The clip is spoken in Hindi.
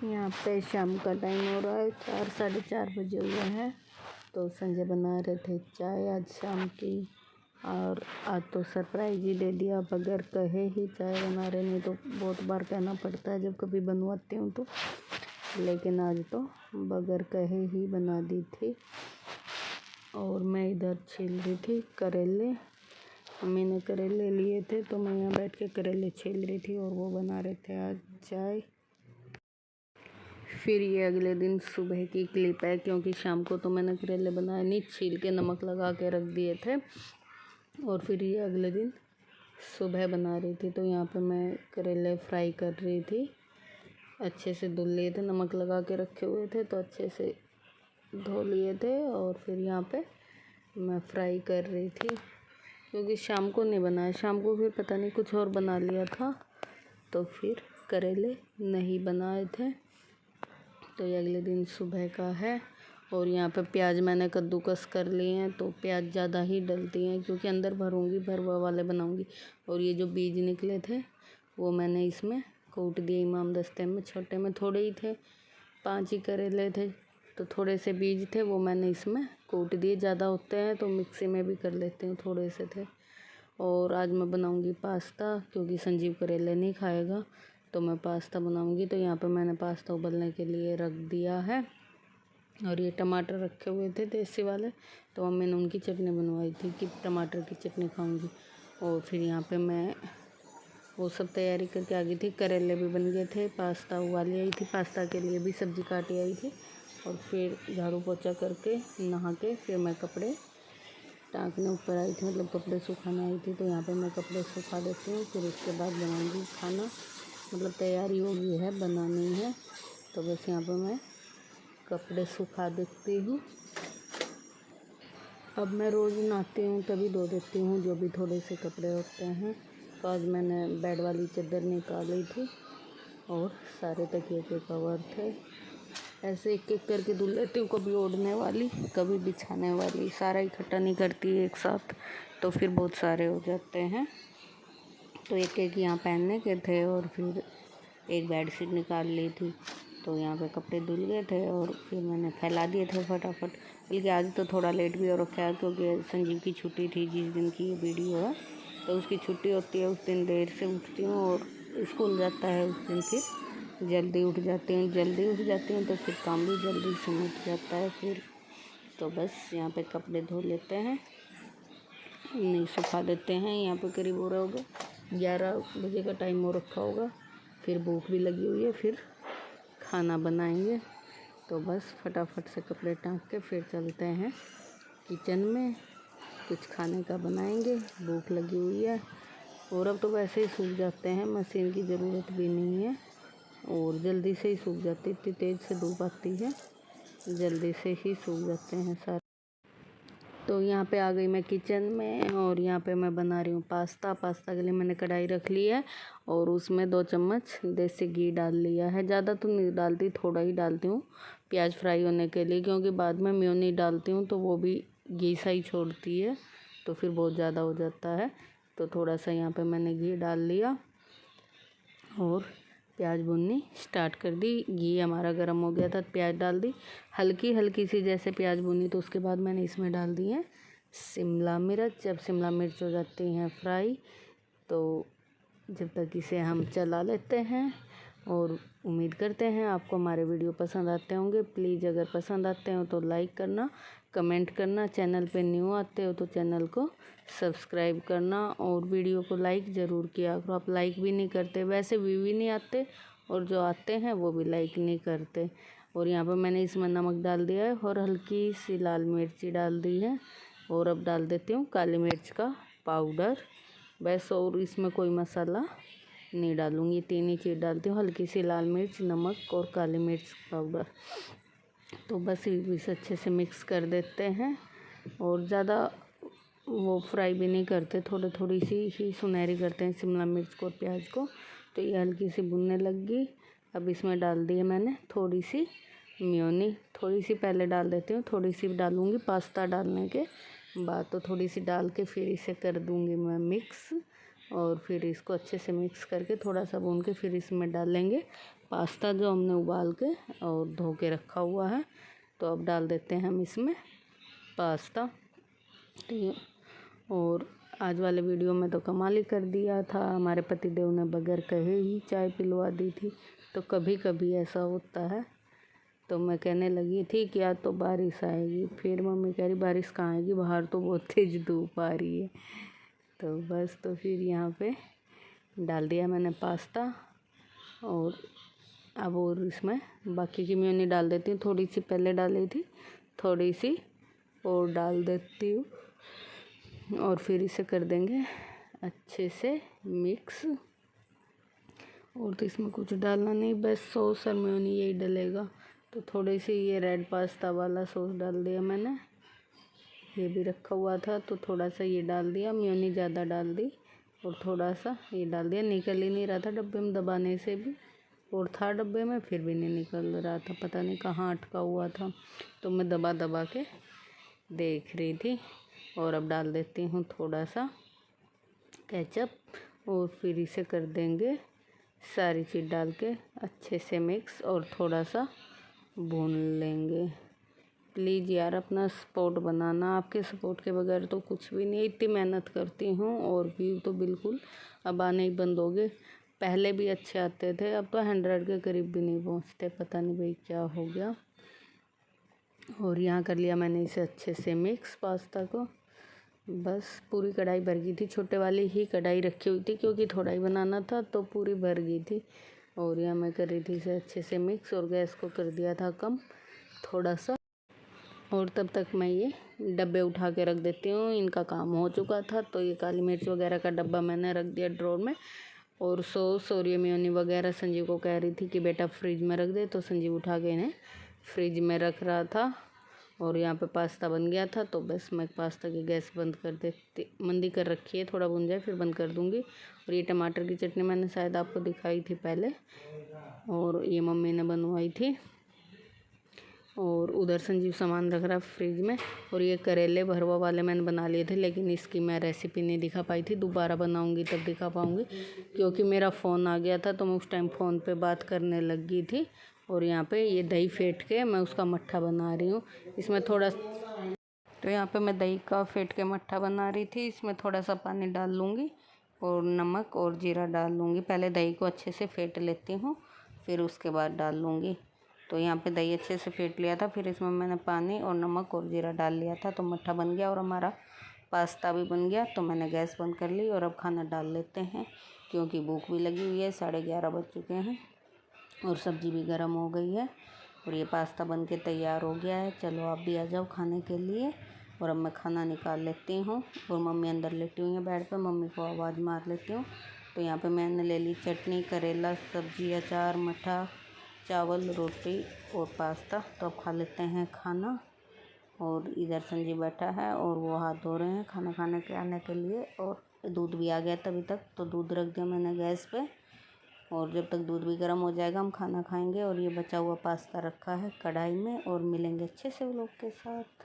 यहाँ पे शाम का टाइम हो रहा है, 4 साढ़े 4 बजे हुए हैं। तो संजय बना रहे थे चाय आज शाम की, और आज तो सरप्राइज ही दे दिया। बगैर कहे ही चाय बना रहे, नहीं तो बहुत बार कहना पड़ता है जब कभी बनवाती हूँ तो, लेकिन आज तो बगैर कहे ही बना दी थी। और मैं इधर छील रही थी करेले। मम्मी ने करेले लिए थे तो मैं यहाँ बैठ के करेले छील रही थी, और वो बना रहे थे आज चाय। फिर ये अगले दिन सुबह की क्लिप है, क्योंकि शाम को तो मैंने करेले बनाए नहीं, छील के नमक लगा के रख दिए थे। और फिर ये अगले दिन सुबह बना रही थी। तो यहाँ पे मैं करेले फ्राई कर रही थी। अच्छे से धुल लिए थे, नमक लगा के रखे हुए थे तो अच्छे से धो लिए थे। और फिर यहाँ पे मैं फ्राई कर रही थी, क्योंकि शाम को नहीं बनाया, शाम को फिर पता नहीं कुछ और बना लिया था, तो फिर करेले नहीं बनाए थे। तो ये अगले दिन सुबह का है। और यहाँ पे प्याज मैंने कद्दूकस कर लिए हैं, तो प्याज ज़्यादा ही डलती हैं, क्योंकि अंदर भरूँगी, भरवा वाले बनाऊँगी। और ये जो बीज निकले थे वो मैंने इसमें कूट दिए इमाम दस्ते में, छोटे में थोड़े ही थे, 5 ही करेले थे, तो थोड़े से बीज थे वो मैंने इसमें कूट दिए। ज़्यादा होते हैं तो मिक्सी में भी कर लेती हूँ, थोड़े से थे। और आज मैं बनाऊँगी पास्ता, क्योंकि संजीव करेले नहीं खाएगा, तो मैं पास्ता बनाऊँगी। तो यहाँ पे मैंने पास्ता उबलने के लिए रख दिया है। और ये टमाटर रखे हुए थे देसी वाले, तो मम्मी ने उनकी चटनी बनवाई थी कि टमाटर की चटनी खाऊंगी। और फिर यहाँ पे मैं वो सब तैयारी करके आ गई थी। करेले भी बन गए थे, पास्ता उबाली आई थी, पास्ता के लिए भी सब्ज़ी काटी आई थी। और फिर झाड़ू पोछा करके नहा के फिर मैं कपड़े टाँकने ऊपर आई थी, मतलब कपड़े सुखाने आई थी। तो यहाँ पे मैं कपड़े सुखा देती हूँ, फिर उसके बाद बनाऊँगी खाना, मतलब तैयारी हो गई है, बनानी है। तो बस यहाँ पे मैं कपड़े सुखा देती हूँ। अब मैं रोज़ नहाती हूँ तभी धो देती हूँ जो भी थोड़े से कपड़े होते हैं। तो आज मैंने बेड वाली चादर निकाली थी और सारे तकिए के कवर थे, ऐसे एक एक करके धुल लेती हूँ, कभी ओढ़ने वाली कभी बिछाने वाली, सारा इकट्ठा नहीं करती एक साथ, तो फिर बहुत सारे हो जाते हैं। तो एक एक यहाँ पहनने के थे, और फिर एक बेडशीट निकाल ली थी। तो यहाँ पे कपड़े धुल गए थे और फिर मैंने फैला दिए थे फटाफट। बल्कि आज तो थोड़ा लेट भी हो रखा है, क्योंकि संजीव की छुट्टी थी, जिस दिन की ये वीडियो है तो उसकी छुट्टी होती है, उस दिन देर से उठती हूँ, और स्कूल जाता है उस दिन फिर जल्दी उठ जाती हूँ। जल्दी उठ जाती हूँ तो फिर काम भी जल्दी सिमट जाता है फिर। तो बस यहाँ पे कपड़े धो लेते हैं, नहीं सुखा देते हैं। यहाँ पे करीब हो रहा होगा 11 बजे का टाइम हो रखा होगा। फिर भूख भी लगी हुई है, फिर खाना बनाएंगे। तो बस फटाफट से कपड़े टाँग के फिर चलते हैं किचन में, कुछ खाने का बनाएंगे। भूख लगी हुई है, और अब तो वैसे ही सूख जाते हैं, मशीन की ज़रूरत भी नहीं है, और जल्दी से ही सूख जाती, इतनी तेज़ से धूप आती है, जल्दी से ही सूख जाते हैं सारे। तो यहाँ पे आ गई मैं किचन में, और यहाँ पे मैं बना रही हूँ पास्ता। पास्ता के लिए मैंने कढ़ाई रख ली है, और उसमें 2 चम्मच देसी घी डाल लिया है। ज़्यादा तो नहीं डालती, थोड़ा ही डालती हूँ प्याज फ्राई होने के लिए, क्योंकि बाद में मेयोनीज डालती हूँ तो वो भी घी सा ही छोड़ती है, तो फिर बहुत ज़्यादा हो जाता है। तो थोड़ा सा यहाँ पर मैंने घी डाल लिया और प्याज भूननी स्टार्ट कर दी। घी हमारा गर्म हो गया था, प्याज डाल दी, हल्की हल्की सी जैसे प्याज भूनी, तो उसके बाद मैंने इसमें डाल दी है शिमला मिर्च। जब शिमला मिर्च हो जाती हैं फ्राई, तो जब तक इसे हम चला लेते हैं। और उम्मीद करते हैं आपको हमारे वीडियो पसंद आते होंगे। प्लीज़ अगर पसंद आते हो तो लाइक करना, कमेंट करना, चैनल पे न्यू आते हो तो चैनल को सब्सक्राइब करना, और वीडियो को लाइक ज़रूर किया करो। आप लाइक भी नहीं करते, वैसे व्यू भी नहीं आते, और जो आते हैं वो भी लाइक नहीं करते। और यहाँ पर मैंने इसमें नमक डाल दिया है, और हल्की सी लाल मिर्ची डाल दी है, और अब डाल देती हूँ काली मिर्च का पाउडर बस। और इसमें कोई मसाला नहीं डालूँगी, 3 ही चीज़ डालती हूँ, हल्की सी लाल मिर्च, नमक और काली मिर्च पाउडर। तो बस इसे अच्छे से मिक्स कर देते हैं, और ज़्यादा वो फ्राई भी नहीं करते, थोड़ी सी ही सुनहरी करते हैं शिमला मिर्च को और प्याज को। तो ये हल्की सी भुनने लग गई। अब इसमें डाल दी है मैंने थोड़ी सी मेयोनी, थोड़ी सी पहले डाल देती हूँ, थोड़ी सी डालूँगी पास्ता डालने के बाद। तो थोड़ी सी डाल के फिर इसे कर दूँगी मैं मिक्स, और फिर इसको अच्छे से मिक्स करके थोड़ा सा भून के फिर इसमें डालेंगे पास्ता जो हमने उबाल के और धो के रखा हुआ है। तो अब डाल देते हैं हम इसमें पास्ता। और आज वाले वीडियो में तो कमाल ही कर दिया था, हमारे पतिदेव ने बगैर कहे ही चाय पिलवा दी थी। तो कभी कभी ऐसा होता है। तो मैं कहने लगी थी कि आज तो बारिश आएगी, फिर मम्मी कह रही बारिश कहाँ आएगी, बाहर तो बहुत तेज़ धूप आ रही है। तो बस तो फिर यहाँ पे डाल दिया मैंने पास्ता। और अब और इसमें बाकी की मेयोनीज डाल देती हूँ, थोड़ी सी पहले डाली थी, थोड़ी सी और डाल देती हूँ। और फिर इसे कर देंगे अच्छे से मिक्स। और तो इसमें कुछ डालना नहीं, बस सॉस और मेयोनीज यही डलेगा। तो थोड़ी सी ये रेड पास्ता वाला सॉस डाल दिया मैंने, ये भी रखा हुआ था तो थोड़ा सा ये डाल दिया, मेयोनीज ज़्यादा डाल दी और थोड़ा सा ये डाल दिया। निकल ही नहीं रहा था डब्बे में दबाने से भी, और था डब्बे में फिर भी नहीं निकल रहा था, पता नहीं कहाँ अटका हुआ था। तो मैं दबा दबा के देख रही थी। और अब डाल देती हूँ थोड़ा सा केचप और फिर इसे कर देंगे सारी चीज़ डाल के अच्छे से मिक्स और थोड़ा सा भून लेंगे। प्लीज़ यार अपना सपोर्ट बनाना, आपके सपोर्ट के बगैर तो कुछ भी नहीं। इतनी मेहनत करती हूँ और व्यू तो बिल्कुल अब आने ही बंद हो गए। पहले भी अच्छे आते थे, अब तो 100 के करीब भी नहीं पहुँचते, पता नहीं भाई क्या हो गया। और यहाँ कर लिया मैंने इसे अच्छे से मिक्स पास्ता को। बस पूरी कढ़ाई भर गई थी, छोटे वाली ही कढ़ाई रखी हुई थी क्योंकि थोड़ा ही बनाना था तो पूरी भर गई थी। और यहाँ मैं कर रही थी इसे अच्छे से मिक्स और गैस को कर दिया था कम थोड़ा सा। और तब तक मैं ये डब्बे उठा के रख देती हूँ, इनका काम हो चुका था। तो ये काली मिर्च वगैरह का डब्बा मैंने रख दिया ड्रॉर में। और सॉस और ये मेयोनीज वगैरह संजीव को कह रही थी कि बेटा फ्रिज में रख दे, तो संजीव उठा के इन्हें फ्रिज में रख रहा था। और यहाँ पे पास्ता बन गया था तो बस मैं पास्ता की गैस बंद कर देती, मंदी कर रखी है, थोड़ा भुन जाए फिर बंद कर दूँगी। और ये टमाटर की चटनी मैंने शायद आपको दिखाई थी पहले, और ये मम्मी ने बनवाई थी। और उधर संजीव सामान रख रहा फ्रिज में। और ये करेले भरवा वाले मैंने बना लिए थे, लेकिन इसकी मैं रेसिपी नहीं दिखा पाई थी, दोबारा बनाऊंगी तब दिखा पाऊंगी क्योंकि मेरा फ़ोन आ गया था तो मैं उस टाइम फ़ोन पे बात करने लग गई थी। और यहाँ पे ये दही फेंट के मैं उसका मट्ठा बना रही हूँ, इसमें थोड़ा, तो यहाँ पे मैं दही का फेंट के मट्ठा बना रही थी। इसमें थोड़ा सा पानी डाल लूँगी और नमक और जीरा डाल लूँगी। पहले दही को अच्छे से फेंट लेती हूँ, फिर उसके बाद डाल लूँगी। तो यहाँ पे दही अच्छे से फेंट लिया था, फिर इसमें मैंने पानी और नमक और जीरा डाल लिया था, तो मट्ठा बन गया और हमारा पास्ता भी बन गया। तो मैंने गैस बंद कर ली और अब खाना डाल लेते हैं क्योंकि भूख भी लगी हुई है, 11:30 बज चुके हैं और सब्ज़ी भी गर्म हो गई है। और ये पास्ता बन के तैयार हो गया है, चलो आप भी आ जाओ खाने के लिए। और अब मैं खाना निकाल लेती हूँ और मम्मी अंदर लेटी हुई है बेड पे, मम्मी को आवाज़ मार लेती हूँ। तो यहाँ पे मैंने ले ली चटनी, करेला, सब्जी, अचार, मट्ठा, चावल, रोटी और पास्ता। तो अब खा लेते हैं खाना। और इधर संजीव बैठा है और वो हाथ धो रहे हैं खाना खाने के आने के लिए। और दूध भी आ गया तभी तक, तो दूध रख दिया मैंने गैस पे। और जब तक दूध भी गर्म हो जाएगा हम खाना खाएंगे। और ये बचा हुआ पास्ता रखा है कढ़ाई में, और मिलेंगे अच्छे से व्लॉग के साथ।